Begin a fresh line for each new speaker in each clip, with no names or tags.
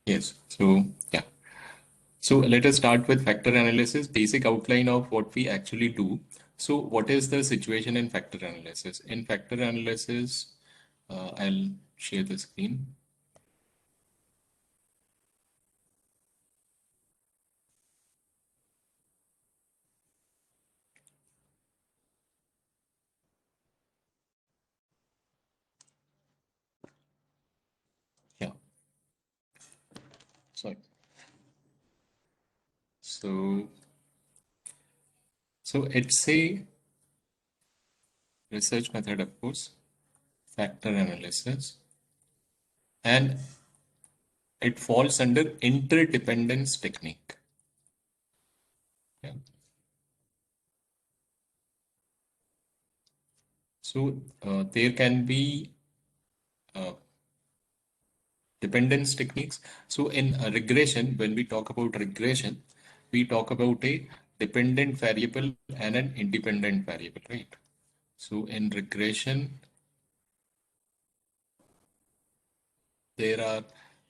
Yes. So yeah. So let us start with factor analysis, basic outline of what we actually do. So what is the situation in factor analysis? In factor analysis, I'll share the screen. Yeah. Sorry. So it's a research method, of course, factor analysis, and it falls under interdependence technique. Yeah. So there can be uh, dependence techniques. So in regression, when we talk about regression, we talk about a dependent variable and an independent variable, right? So in regression, there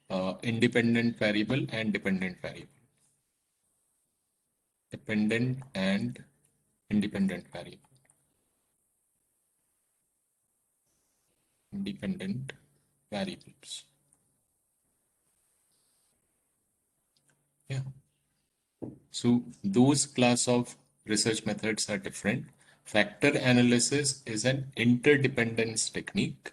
are independent variable and dependent variable. Dependent and independent variable. Independent variables. Yeah. So those class of research methods are different. Factor analysis is an interdependence technique.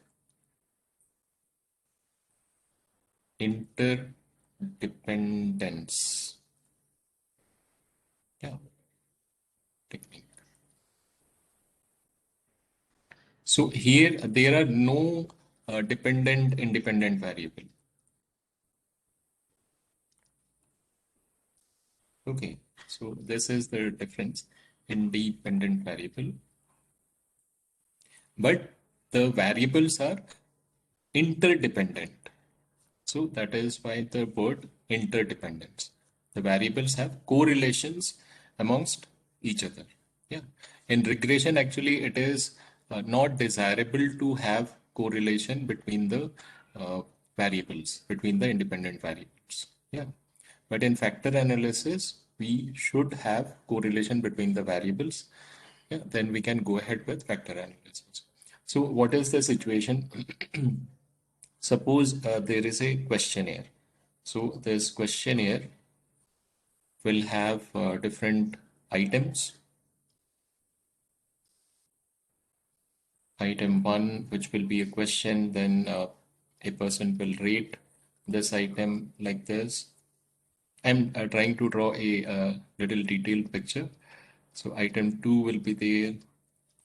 Interdependence. Yeah, technique. So here there are no dependent independent variable. Okay, so this is the difference. Independent variable, but the variables are interdependent. So that is why the word interdependence. The variables have correlations amongst each other. Yeah. In regression, actually, it is not desirable to have correlation between the variables, between the independent variables. Yeah. But in factor analysis, we should have correlation between the variables. Yeah. Then we can go ahead with factor analysis. So what is the situation? Suppose there is a questionnaire. So this questionnaire will have different items. Item one, which will be a question, then a person will rate this item like this. I'm trying to draw a little detailed picture. So item two will be there.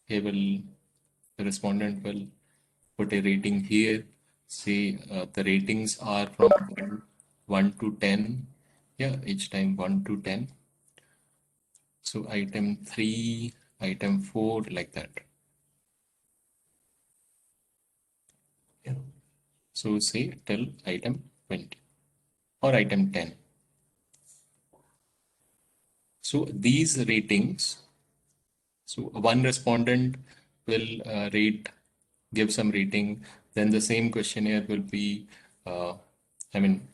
The respondent will put a rating here. Say the ratings are from 1 to 10. Yeah, each time 1 to 10. So item 3, item 4, like that. Yeah. So say till item 20 or item 10. So these ratings, so one respondent will give some rating, then the same questionnaire will be, I mean,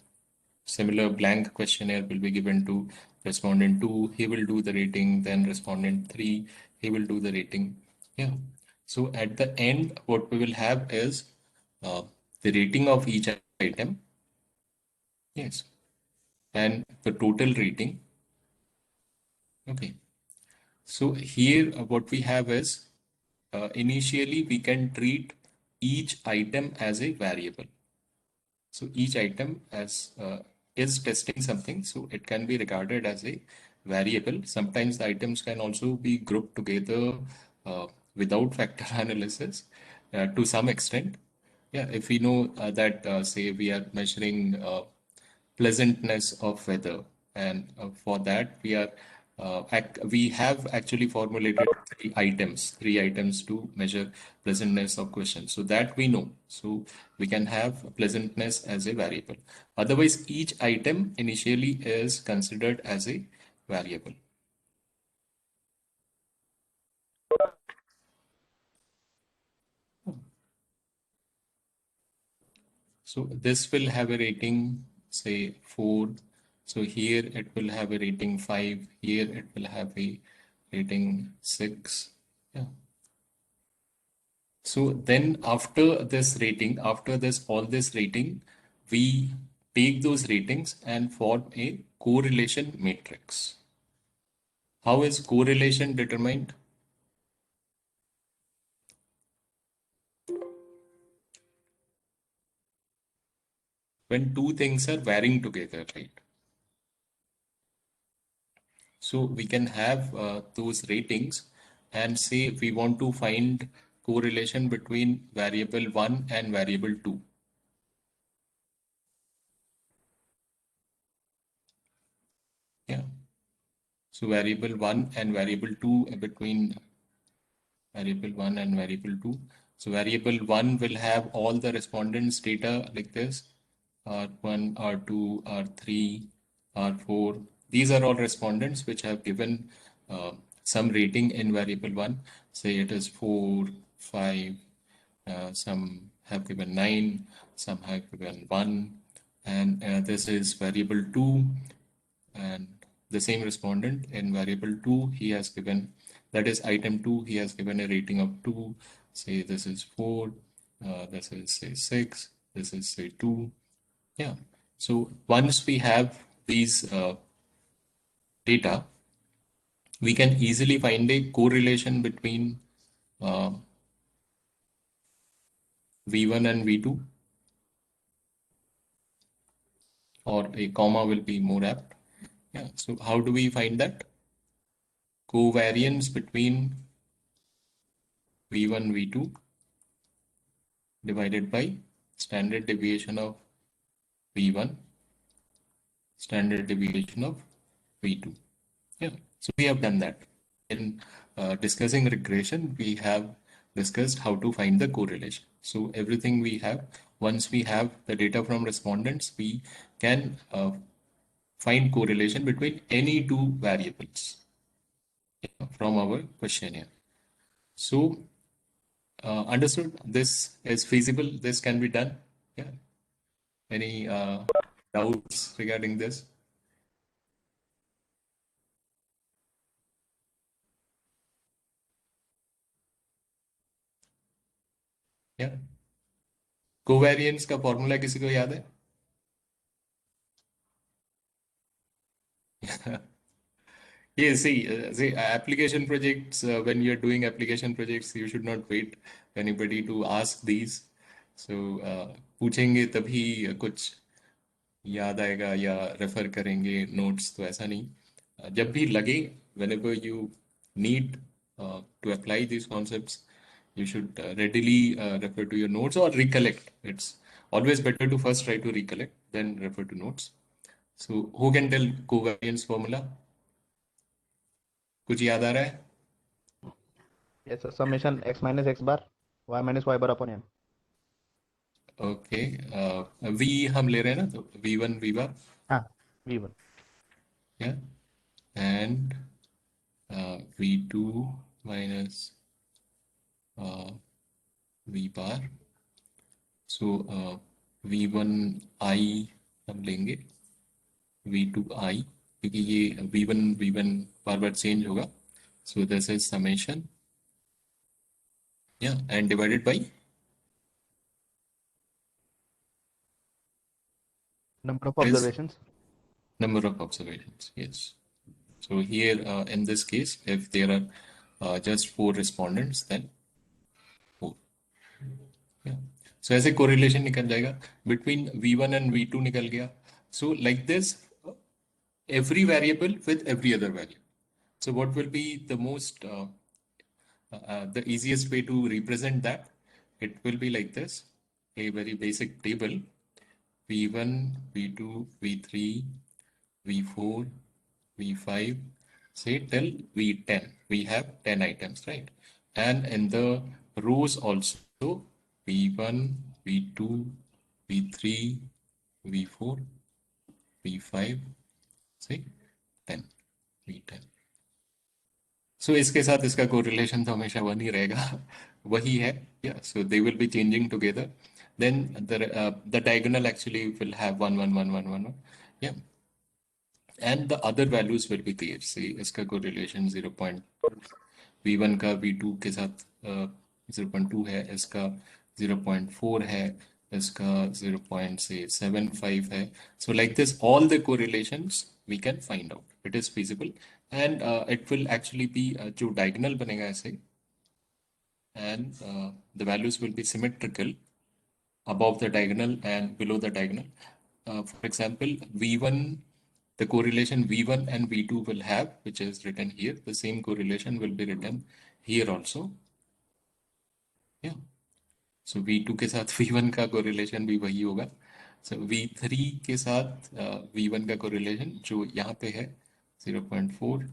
similar blank questionnaire will be given to respondent 2, he will do the rating, then respondent 3, he will do the rating. Yeah. So at the end, what we will have is uh, the rating of each item. Yes. And the total rating. Okay. So here what we have is initially we can treat each item as a variable. So each item as is testing something, so it can be regarded as a variable. Sometimes the items can also be grouped together without factor analysis to some extent. Yeah, if we know that say we are measuring pleasantness of weather, and for that we have actually formulated three items to measure pleasantness of question, so that we know, so we can have pleasantness as a variable. Otherwise each item initially is considered as a variable. So this will have a rating, say 4. So here it will have a rating 5. Here it will have a rating 6. Yeah. So then after this rating, after this all this rating, we take those ratings and form a correlation matrix. How is correlation determined? When two things are varying together, right? So we can have those ratings and say we want to find correlation between variable 1 and variable 2. Yeah. So variable 1 and variable 2 between variable 1 and variable 2. So variable 1 will have all the respondents data like this, R1, R2, R3, R4. These are all respondents which have given some rating in variable 1. Say it is 4, 5, some have given 9, some have given 1, and this is variable 2, and the same respondent in variable 2 he has given, that is item 2, he has given a rating of 2. Say this is 4, this is say 6, this is say 2. Yeah. So once we have these data, we can easily find a correlation between V1 and V2, or a comma will be more apt. Yeah. So how do we find that? Covariance between V1, V2 divided by standard deviation of V1, standard deviation of V2. Yeah, so we have done that. In discussing regression, we have discussed how to find the correlation. So everything we have, once we have the data from respondents, we can find correlation between any two variables from our questionnaire. So understood, this is feasible, this can be done. Yeah. Any doubts regarding this? Yeah. Covariance का formula किसी को याद है? Yeah, see, application projects, when you're doing application projects, you should not wait anybody to ask these. So, पूछेंगे तभी कुछ याद आएगा या रेफर करेंगे नोट्स, तो ऐसा नहीं. जब भी लगे, whenever you need to apply these concepts, you should readily refer to your notes or recollect. It's always better to first try to recollect, then refer to notes. So, who can tell covariance formula? कुछ याद आ रहा है?
Yes, sir. Summation x minus x bar, y minus y bar upon m.
Okay. v हम ले रहे हैं ना, तो v1 v bar.
हाँ, v1.
Yeah. And v2 minus v bar. So v1 i हम लेंगे, v2 i, क्योंकि ये v1 बार बार चेंज होगा. So this is summation. Yeah, and divided by
Number of
is
observations.
number of observations. Yes. So here in this case, if there are just 4 respondents, then 4. Yeah. So ऐसे correlation निकल जाएगा between V1 and V2 निकल गया. So like this, every variable with every other value. So what will be the most the easiest way to represent that? It will be like this, a very basic table: V1, V2, V3, V4, V5, say till V10. We have 10 items, right? And in the rows also, V1, V2, V3, V4, V5, say 10, V10. So इसके साथ इसका correlation तो हमेशा 1 ही रहेगा. वही है. Yeah, so they will be changing together. then the diagonal actually will have 1 1 1 1 1 1. Yeah, and the other values will be there. Say इसका correlation 0.2, V1 का V2 के साथ 0.2 है, इसका 0.4 है, इसका 0.75 है. So like this, all the correlations we can find out. It is feasible, and it will actually be जो diagonal बनेगा ऐसे, and the values will be symmetrical above the diagonal and below the diagonal. For example, V1, the correlation V1 and V2 will have, which is written here, the same correlation will be written here also. Yeah. So V2 के साथ V1 का correlation भी वही होगा. So V3 के साथ V1 का correlation जो यहाँ पे है 0.4,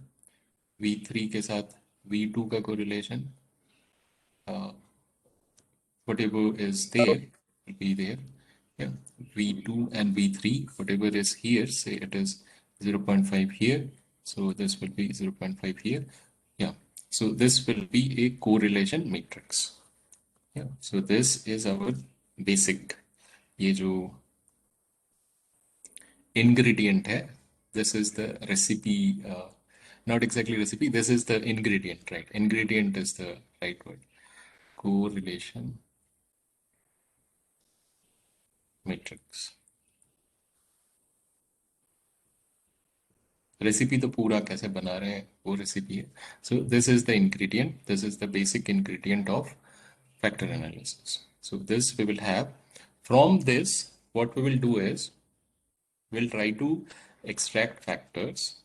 V3 के साथ V2 का correlation whatever is there will be there. Yeah, V2 and V3, whatever is here, say it is 0.5 here. So this will be 0.5 here. Yeah, so this will be a correlation matrix. Yeah, so this is our basic. ये जो ingredient है, this is the recipe, not exactly recipe, this is the ingredient, right? Ingredient is the right word. Correlation matrix. Recipe तो पूरा कैसे बना रहे हैं वो रेसिपी है. So this is the ingredient, this is the basic ingredient of factor analysis. So this we will have. From this, what we will do is we'll try to extract factors.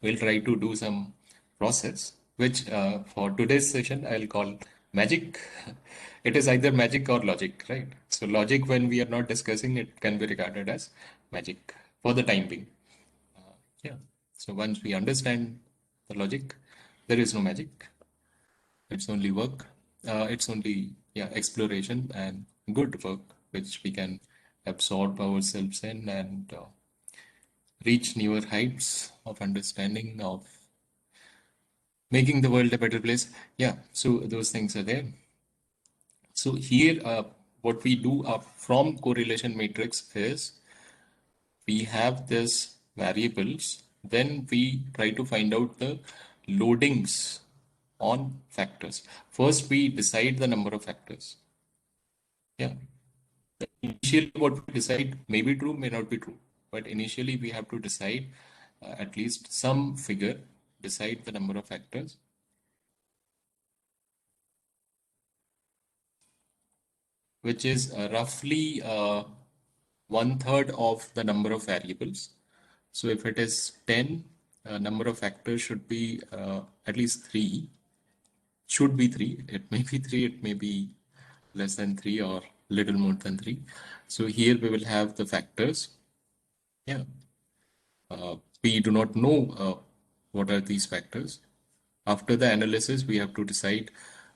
We'll try to do some process, which for today's session I'll call magic. It is either magic or logic, right? So logic, when we are not discussing, it can be regarded as magic for the time being. Yeah. So once we understand the logic, there is no magic. It's only work. It's only, yeah, exploration and good work which we can absorb ourselves in and reach newer heights of understanding of making the world a better place. Yeah. So those things are there. So here, what we do from correlation matrix is we have this variables, then we try to find out the loadings on factors. First, we decide the number of factors. Yeah. Initially, what we decide may be true, may not be true. But initially, we have to decide at least some figure, decide the number of factors. Which is roughly 1/3 of the number of variables. So if it is 10, number of factors should be at least 3. Should be 3. It may be 3, it may be less than 3 or little more than 3. So here we will have the factors. Yeah. We do not know what are these factors. After the analysis, we have to decide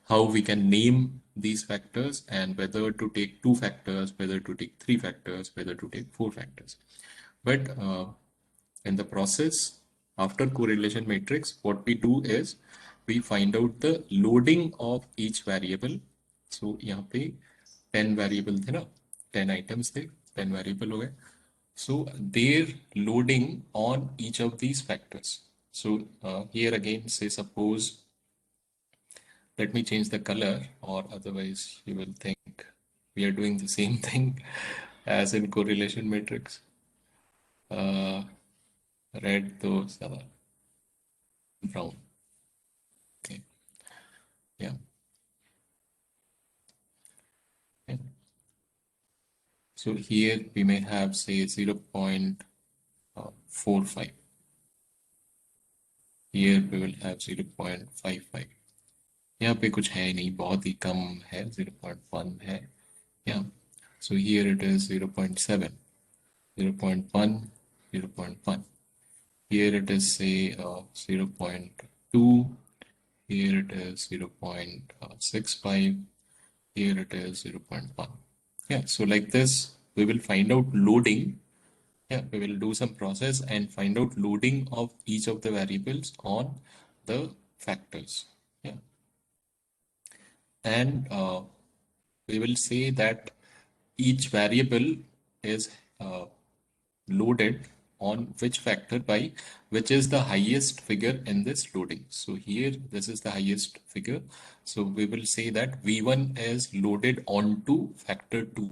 how we can name these factors and whether to take 2 factors, whether to take 3 factors, whether to take 4 factors. But in the process, after correlation matrix, what we do is we find out the loading of each variable. So यहाँ पे 10 variable थे ना, 10 items थे, 10 variable हो गए. So their loading on each of these factors. So here again, say suppose, let me change the color, or otherwise you will think we are doing the same thing as in correlation matrix. Red to brown. Okay. Yeah. Okay. So here we may have say 0.45. Here we will have 0.55. यहाँ पे कुछ है नहीं, बहुत ही कम है, 0.1 है. Yeah. So here it is 0.7, 0.1, 0.1. Here it is say 0.2. Here it is 0.65. Here it is 0.1. Yeah, so like this, we will find out loading. Yeah, we will do some process and find out loading of each of the variables on the factors. Yeah. And we will say that each variable is loaded on which factor by which is the highest figure in this loading. So here this is the highest figure. So we will say that V1 is loaded onto factor 2.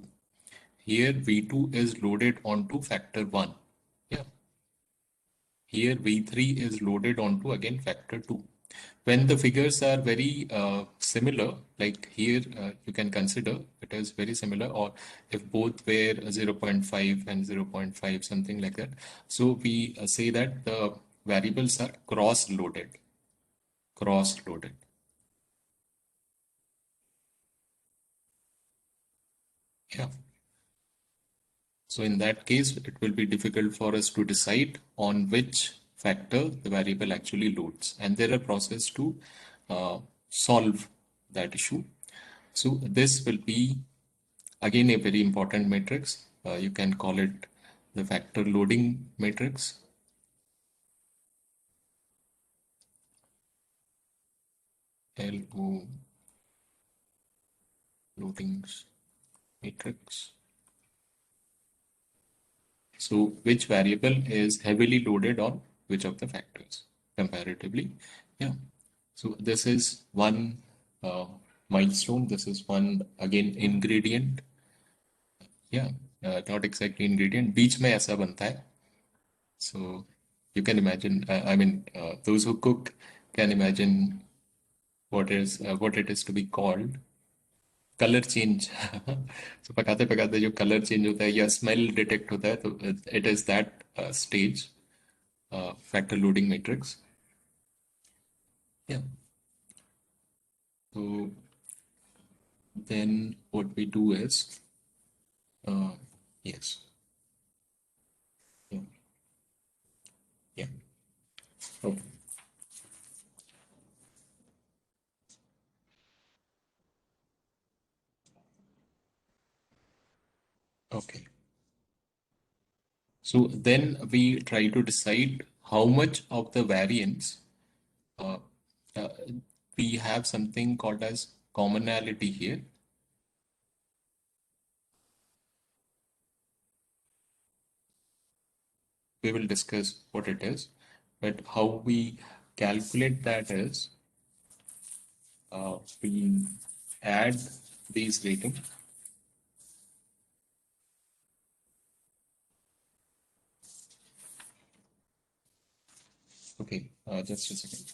Here V2 is loaded onto factor 1. Yeah. Here V3 is loaded onto again factor 2. When the figures are very similar, like here you can consider it is very similar, or if both were 0.5 and 0.5, something like that. So we say that the variables are cross-loaded. Cross-loaded. Yeah. So in that case, it will be difficult for us to decide on which factor the variable actually loads. And there are processes to solve that issue. So this will be again a very important matrix. You can call it the factor loading matrix. LO loadings matrix. So which variable is heavily loaded on which of the factors comparatively? Yeah. So this is one milestone. This is one again ingredient. Yeah, not exactly ingredient. बीच में ऐसा बनता है. So you can imagine. I mean, those who cook can imagine what it is to be called color change. So पकाते पकाते जो color change होता है या smell detect होता है, तो it is that stage, factor loading matrix. Yeah. So then what we do is, yes. Yeah. Yeah. Okay. Okay. So then we try to decide how much of the variance uh, uh, we have something called as commonality here. We will discuss what it is, but how we calculate that is we add these ratings. Okay, just a second.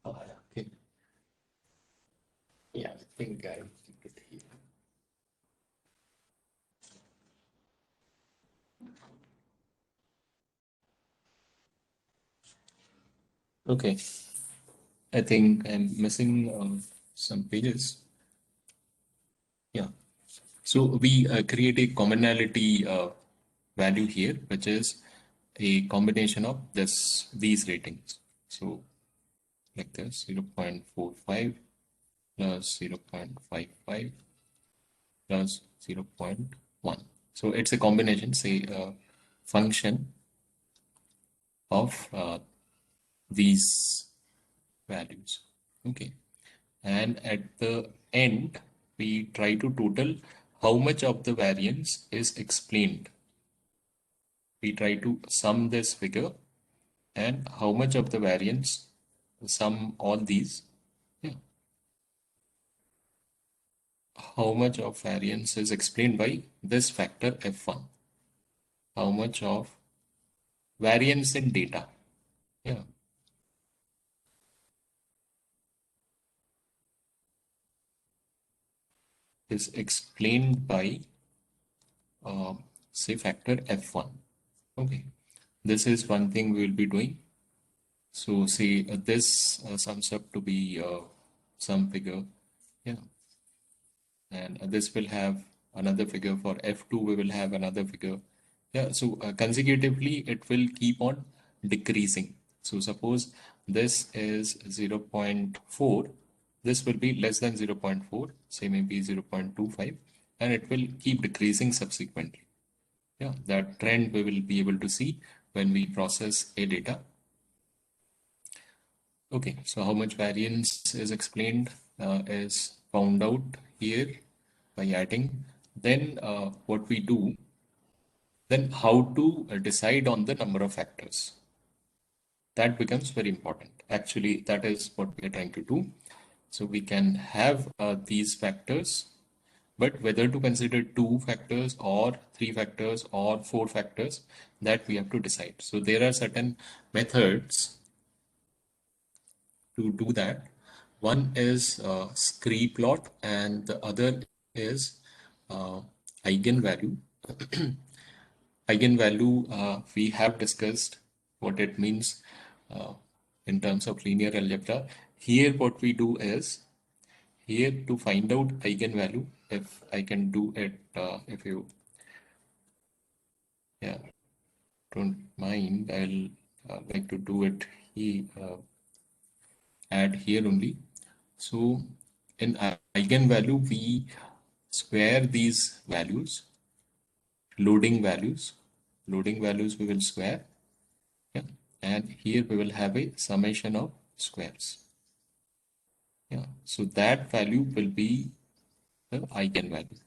Okay. Yeah, I think I keep it here. Okay, I think I'm missing some pages. Yeah, so we create a commonality value here, which is a combination of these ratings. So like this, 0.45 plus 0.55 plus 0.1. So it's a combination, say a function of these values. Okay. And at the end, we try to total how much of the variance is explained. We try to sum this figure and how much of the variance, sum all these. Yeah. How much of variance is explained by this factor F1? How much of variance in data? Yeah. Is explained by say factor F1. Okay. This is one thing we will be doing. So say this sums up to be some figure. Yeah. And this will have another figure. For F2 we will have another figure. Yeah, so consecutively it will keep on decreasing. So suppose this is 0.4, this will be less than 0.4, say maybe 0.25, and it will keep decreasing subsequently. Yeah, that trend we will be able to see when we process a data. Okay, so how much variance is explained is found out here by adding. Then what we do, then how to decide on the number of factors. That becomes very important. Actually, that is what we are trying to do. So we can have these factors, but whether to consider 2 factors or 3 factors or 4 factors, that we have to decide. So there are certain methods to do that. One is Scree Plot, and the other is uh, Eigenvalue. Eigenvalue, we have discussed what it means uh, in terms of linear algebra. Here, what we do is, here to find out eigenvalue, if I can do it, if you yeah, don't mind, I'll like to do it here, add here only. So in eigenvalue, we square these values, loading values. Loading values we will square. Yeah. And here we will have a summation of squares. Yeah. So that value will be the eigenvalue.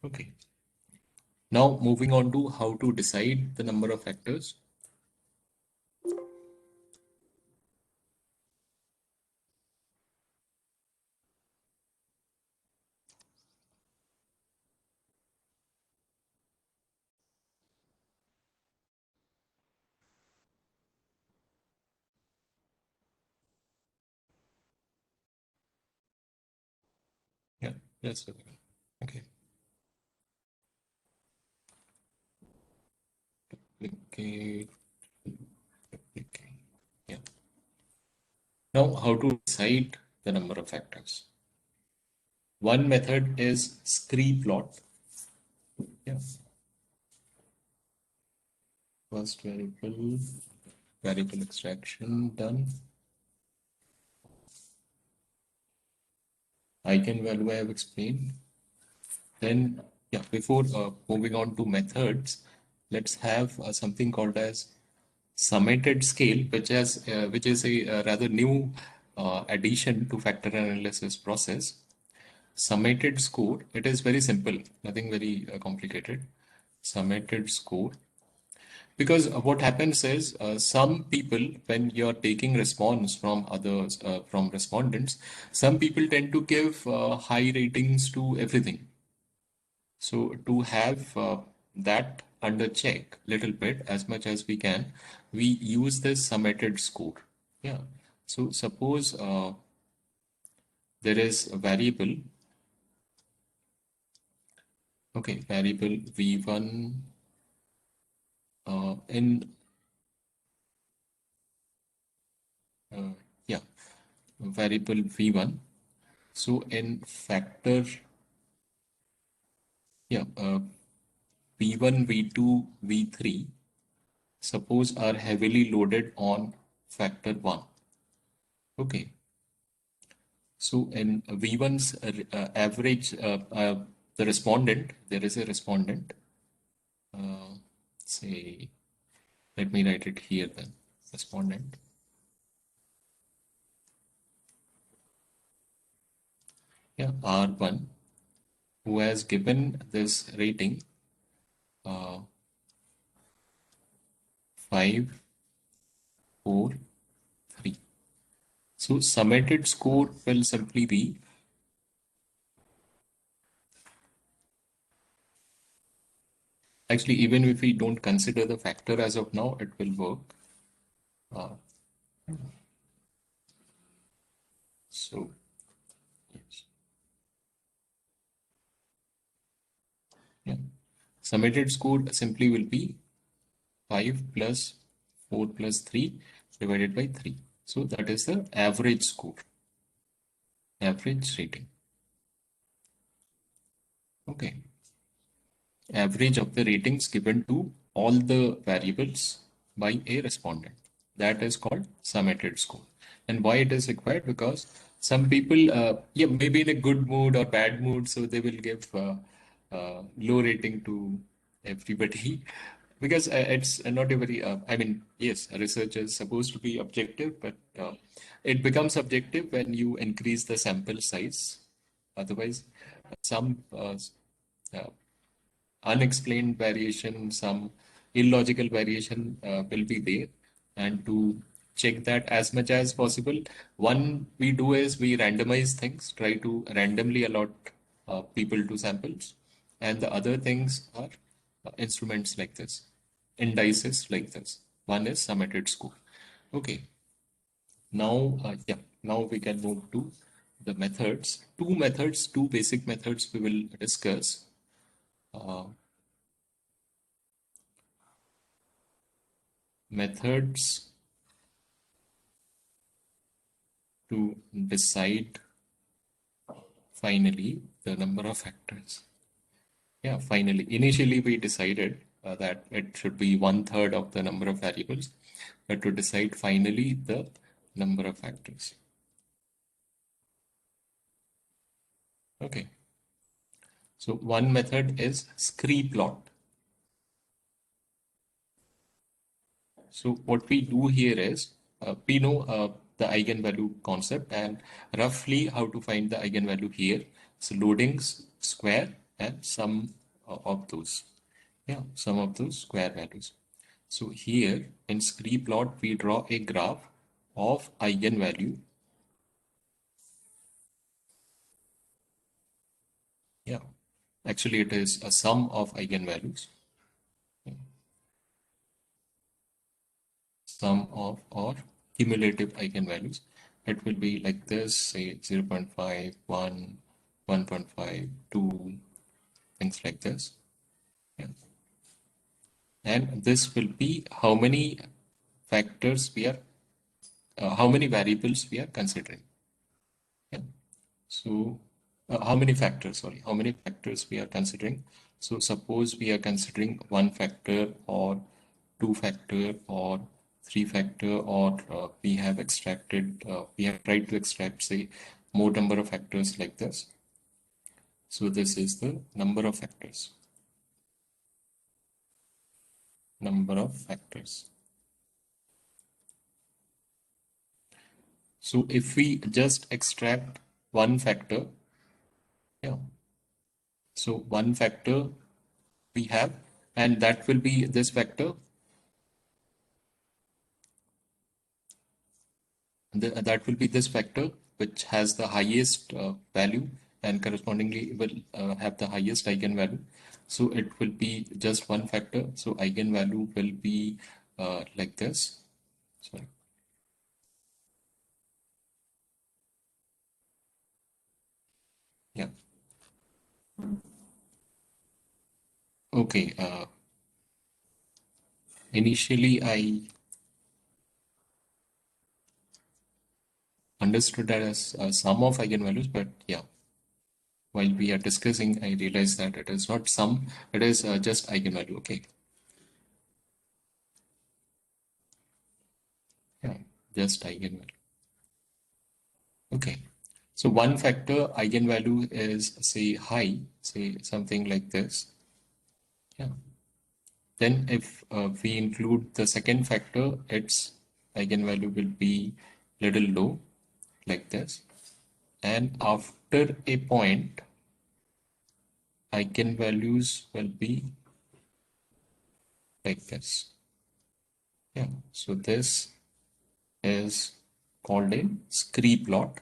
Okay. Now moving on to how to decide the number of factors. Yeah, yes, okay. Okay. Duplicate, duplicate. Yeah. Now, how to decide the number of factors? One method is Scree Plot. Yeah. First variable extraction done. Eigenvalue I have explained. Then, yeah, before moving on to methods, let's have something called as summated scale, which is a rather new addition to factor analysis process. Summated score, it is very simple, nothing very complicated. Summated score. Because what happens is some people, when you're taking response from others, from respondents, some people tend to give high ratings to everything. So to have that under check little bit as much as we can, we use this summated score. Yeah. So suppose there is a variable. Okay, variable v1 in yeah, variable v1. So in factor, yeah, v1, v2, v3, suppose are heavily loaded on factor 1. Okay. So in V1's average, the respondent, there is a respondent. Say, let me write it here then. Respondent. Yeah, R1, who has given this rating 5, 4, 3. So summated score will simply be actually, even if we don't consider the factor as of now, it will work. Uh, so, yes. Yeah. Summated score simply will be 5 plus 4 plus 3 divided by 3. So that is the average score, average rating. Okay. Average of the ratings given to all the variables by a respondent. That is called summated score. And why it is required? Because some people, yeah, maybe in a good mood or bad mood, so they will give low rating to everybody. because it's not a very, I mean, yes, research is supposed to be objective, but it becomes objective when you increase the sample size. Otherwise, some uh, unexplained variation, some illogical variation will be there. And to check that as much as possible, one we do is we randomize things, try to randomly allot people to samples. And the other things are instruments like this, indices like this. One is summated score. Okay, now, now we can move to the methods. Two basic methods we will discuss. Uh, methods to decide finally the number of factors. Yeah, finally. Initially, we decided that it should be 1/3 of the number of variables, but to decide finally the number of factors. Okay. So one method is Scree Plot. So what we do here is we know the eigenvalue concept and roughly how to find the eigenvalue here. So loadings, square, and sum of those. Yeah, sum of those square values. So here in Scree Plot, we draw a graph of eigenvalue. Yeah, actually it is a sum of eigenvalues. Sum of or cumulative eigenvalues. It will be like this, say 0.5, 1, 1.5, 2, things like this. Yeah. And this will be how many factors we are, how many variables we are considering. Yeah. So how many factors, sorry, how many factors we are considering. So suppose we are considering one factor or two factor or three factor, or we have extracted, we have tried to extract, say, more number of factors like this. So this is the number of factors. Number of factors. So if we just extract one factor, yeah. So one factor we have, and that will be this factor. That will be this factor which has the highest value and correspondingly will have the highest eigenvalue. So it will be just one factor. So eigenvalue will be like this. Sorry. Yeah. Okay. Initially, I understood that as a sum of eigenvalues, but yeah, while we are discussing, I realized that it is not sum, it is just eigenvalue. Okay. Yeah, just eigenvalue. Okay. So one factor eigenvalue is, say, high, say something like this. Yeah. Then if we include the second factor, its eigenvalue will be little low, like this. And after a point, eigenvalues will be like this. Yeah. So this is called a Scree plot.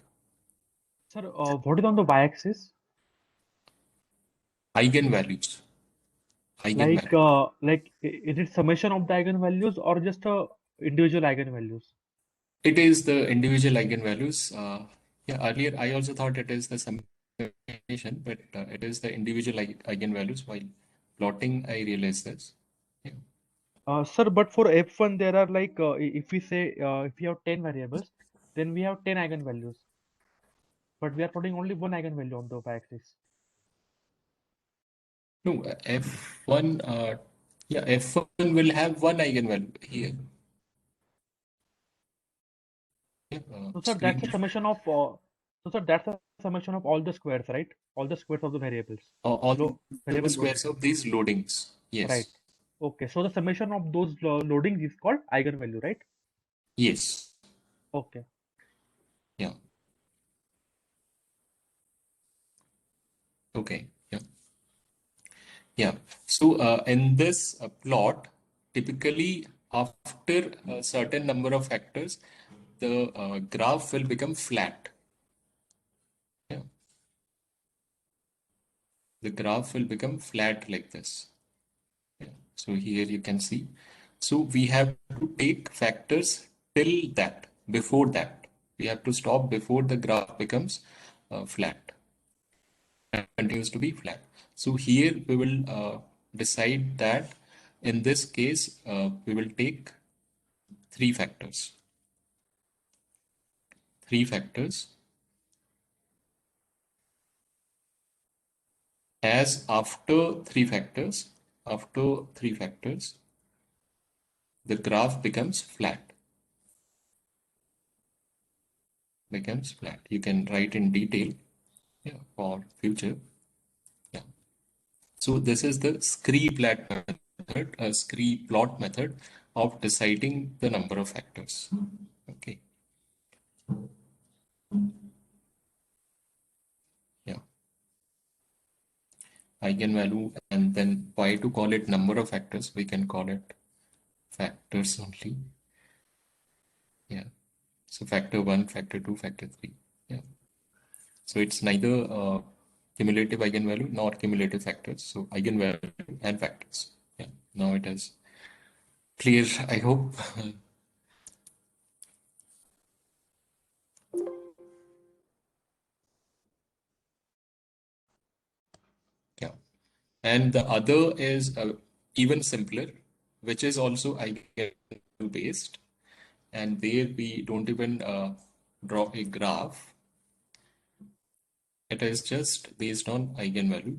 Sir, what is on the y-axis?
Eigenvalues.
Like is it summation of the eigenvalues or just individual eigenvalues?
It is the individual eigenvalues. Yeah, earlier I also thought it is the summation, but it is the individual eigenvalues. While plotting, I realized this. Yeah.
Sir, but for F1 there are like if we say if we have 10 variables, then we have 10 eigenvalues. But we are plotting only one eigenvalue on the y-axis.
No, F1, yeah, F1 will have one eigenvalue here. Yeah,
So sir, that's a summation of that's a summation of all the squares, right? All the squares of the variables.
all
So
the
variable
squares of these loadings. Yes.
right. Okay, so the summation of those loadings is called eigenvalue, right?
Yes.
Okay.
Yeah. Okay. Yeah. Yeah. So in this plot, typically after a certain number of factors, the graph will become flat. Yeah. The graph will become flat like this. Yeah. So here you can see. So we have to take factors till that, before that. We have to stop before the graph becomes flat and continues to be flat. So here we will decide that in this case, we will take three factors. Three factors as after three factors, the graph becomes flat. Becomes flat. You can write in detail, yeah, for future. Yeah. So this is the Scree Plot method, a Scree Plot method of deciding the number of factors. Okay. Yeah. Eigenvalue, and then why to call it number of factors? We can call it factors only. Yeah. So factor 1, factor 2, factor 3. Yeah. So it's neither cumulative eigenvalue nor cumulative factors. So eigenvalue and factors. Yeah. Now it is clear, I hope. Yeah. And the other is even simpler, which is also eigenvalue based. And there we don't even draw a graph. It is just based on eigenvalue.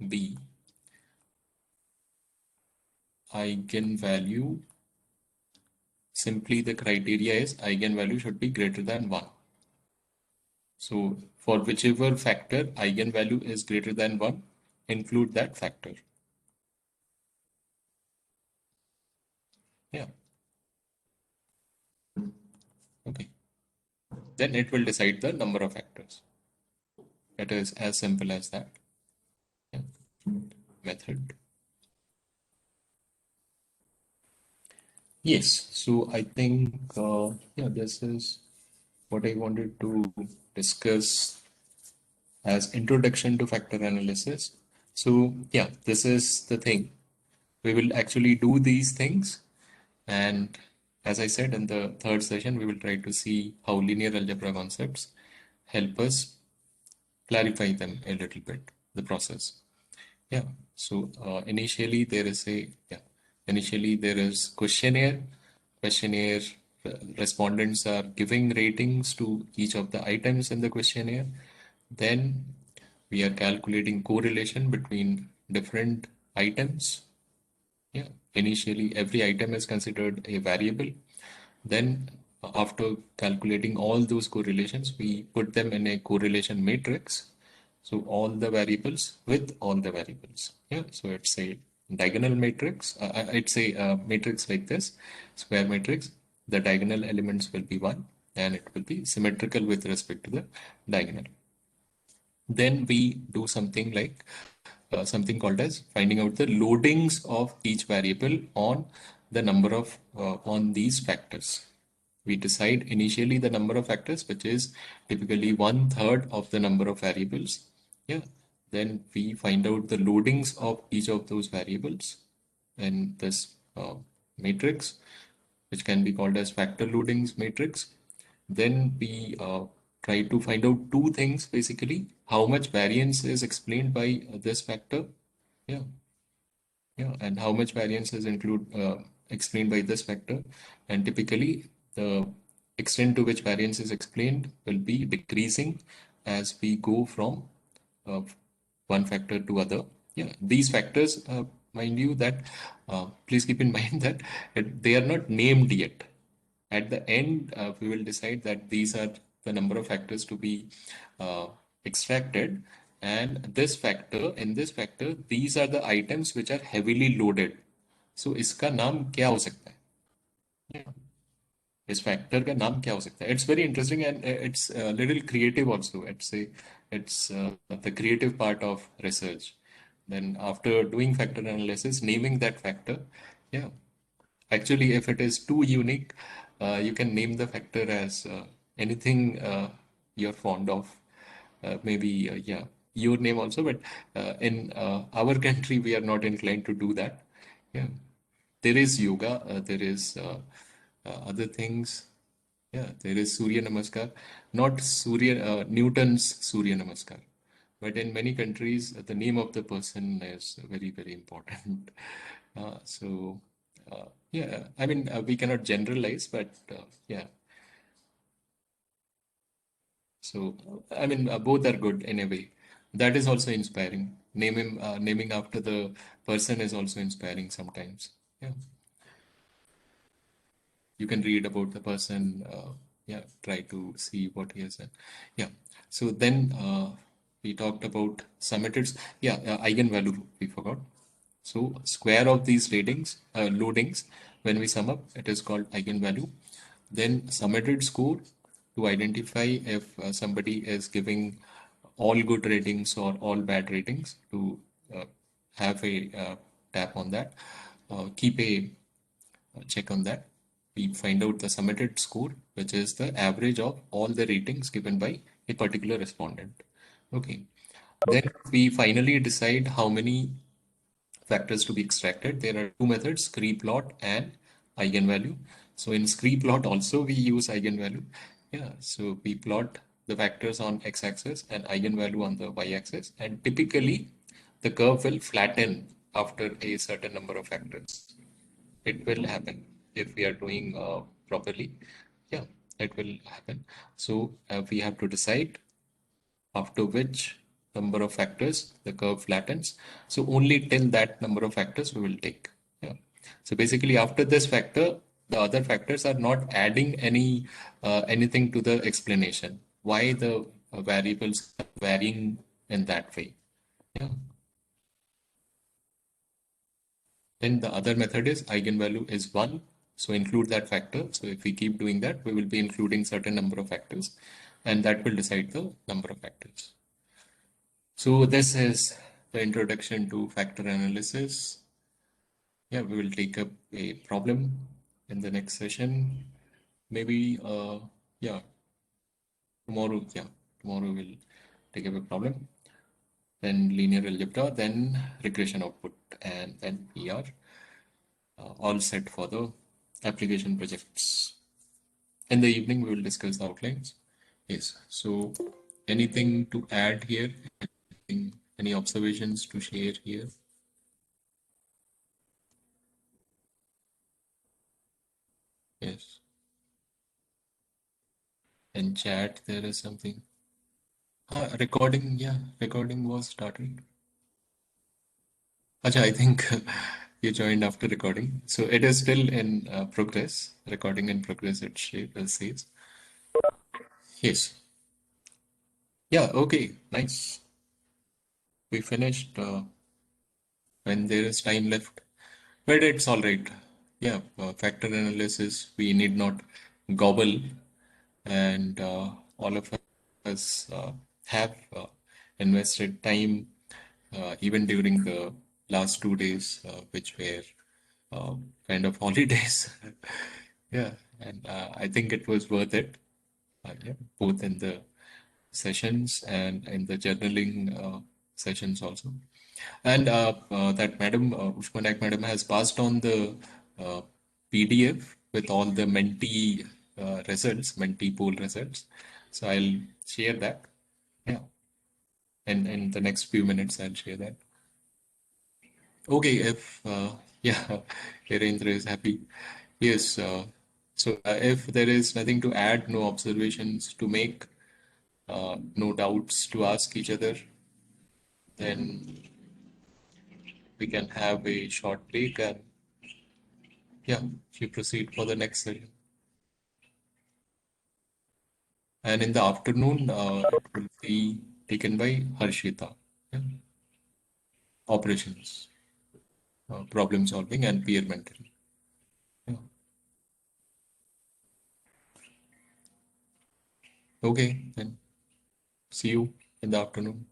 B. Eigenvalue. Simply the criteria is eigenvalue should be greater than 1. So for whichever factor eigenvalue is greater than 1, include that factor. Yeah. Okay. Then it will decide the number of factors. It is as simple as that. Yeah. Method. Yes. So I think, yeah, this is what I wanted to discuss as introduction to factor analysis. So yeah, this is the thing. We will actually do these things. And as I said, in the third session, we will try to see how linear algebra concepts help us clarify them a little bit, the process. Yeah. So initially there is questionnaire. Questionnaire respondents are giving ratings to each of the items in the questionnaire. Then we are calculating correlation between different items. Yeah. Initially, every item is considered a variable. Then after calculating all those correlations, we put them in a correlation matrix. So all the variables with all the variables. Yeah. So it's a diagonal matrix. It's a matrix like this, square matrix. The diagonal elements will be 1 and it will be symmetrical with respect to the diagonal. Then we do something like something called as finding out the loadings of each variable on the number of on these factors. We decide initially the number of factors, which is typically 1/3 of the number of variables. Yeah. Then we find out the loadings of each of those variables in this matrix, which can be called as factor loadings matrix. Then we try to find out two things basically: how much variance is explained by this factor, yeah, yeah, and how much variance is explained by this factor. And typically, the extent to which variance is explained will be decreasing as we go from uh, one factor to other. Yeah, these factors, mind you, that please keep in mind that they are not named yet. At the end, we will decide that these are the number of factors to be extracted, And in this factor, these are the items which are heavily loaded. So इसका नाम क्या हो सकता है? Yeah. इस factor का नाम क्या हो सकता है? It's very interesting and it's a little creative also. It's the creative part of research. Then after doing factor analysis, naming that factor, yeah. Actually, if it is too unique, you can name the factor as anything you're fond of. Maybe, yeah, your name also, but in our country, we are not inclined to do that. Yeah, there is yoga, there is other things. Yeah, there is Surya Namaskar, not Newton's Surya Namaskar. But in many countries, the name of the person is very, very important. So, yeah, I mean, we cannot generalize, but yeah. So, I mean, both are good in a way. That is also inspiring. Naming after the person is also inspiring sometimes. Yeah, you can read about the person. Yeah, try to see what he has done. Yeah. So then we talked about submitted. Yeah, eigenvalue we forgot. So square of these loadings, when we sum up, it is called eigenvalue. Then summated score to identify if somebody is giving all good ratings or all bad ratings, to have a tap on that, keep a check on that. We find out the summated score, which is the average of all the ratings given by a particular respondent. Okay. Then we finally decide how many factors to be extracted. There are two methods, Scree Plot and Eigenvalue. So in Scree Plot also we use Eigenvalue. Yeah, so we plot the factors on x-axis and Eigenvalue on the y-axis, and typically the curve will flatten after a certain number of factors. It will happen if we are doing properly. Yeah, it will happen. So we have to decide after which number of factors the curve flattens. So only till that number of factors we will take. Yeah. So basically after this factor, the other factors are not adding anything to the explanation. Why the variables are varying in that way. Yeah. Then the other method is eigenvalue is 1. So include that factor. So if we keep doing that, we will be including certain number of factors, and that will decide the number of factors. So this is the introduction to factor analysis. Yeah, we will take up a problem in the next session. Maybe, yeah, tomorrow we'll take up a problem, then linear algebra, then regression output, and then we are all set for the application projects. In the evening, we will discuss the outlines. Yes, so anything to add here? Any observations to share here? Yes. In chat, there is something. Recording, yeah, recording was started. Acha, I think you joined after recording. So it is still in progress, recording in progress, it says. Yes. Yeah, okay, nice. We finished when there is time left, but it's all right. Yeah, factor analysis, we need not gobble, and all of us have invested time even during the last 2 days, which were kind of holidays. Yeah, and I think it was worth it, yeah, both in the sessions and in the journaling sessions also. And that madam, Ushma Naik madam, has passed on the uh, PDF with all the Menti results, Menti poll results. So I'll share that. Yeah. And in the next few minutes, I'll share that. Okay, if yeah, Virendra is happy. Yes. So if there is nothing to add, no observations to make, no doubts to ask each other, then we can have a short break, and yeah, we proceed for the next session. And in the afternoon, it will be taken by Harshita. Yeah. Operations, problem solving, and peer mentoring. Yeah. Okay, then see you in the afternoon.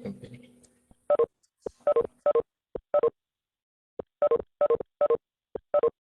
Okay.